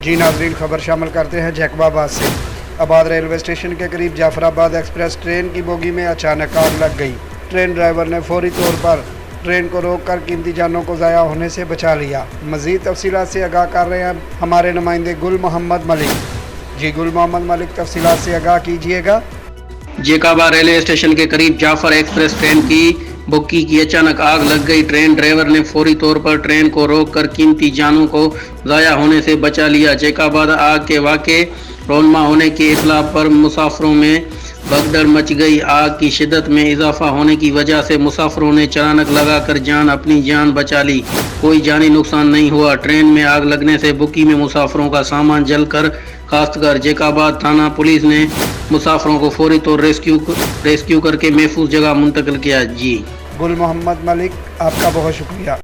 जी नाजरीन, खबर शामिल करते हैं जैकबाबाद से। आबाद रेलवे स्टेशन के करीब जाफराबाद एक्सप्रेस ट्रेन की बोगी में अचानक आग लग गई। ट्रेन ड्राइवर ने फौरी तौर पर ट्रेन को रोककर कीमती जानों को ज़ाया होने से बचा लिया। मज़ीद तफसीलात से आगाह कर रहे हैं हमारे नुमाइंदे गुल मोहम्मद मलिक। जी गुल मोहम्मद मलिक, तफसीलात से आगाह कीजिएगा। जैकबाबाद रेलवे स्टेशन के करीब जाफर एक्सप्रेस ट्रेन की बोगी की अचानक आग लग गई। ट्रेन ड्राइवर ने फौरी तौर पर ट्रेन को रोककर कीमती जानों को ज़ाया होने से बचा लिया। जैकबाबाद आग के वाक़े रौनमा होने की इत्तला पर मुसाफिरों में भगदड़ मच गई। आग की शिद्दत में इजाफा होने की वजह से मुसाफिरों ने चालानक लगाकर अपनी जान बचा ली। कोई जानी नुकसान नहीं हुआ। ट्रेन में आग लगने से बोगी में मुसाफिरों का सामान जलकर खासकर जैकबाबाद थाना पुलिस ने मुसाफिरों को फौरी तौर रेस्क्यू करके महफूज जगह मुंतकिल किया। जी गुल मोहम्मद मलिक, आपका बहुत शुक्रिया।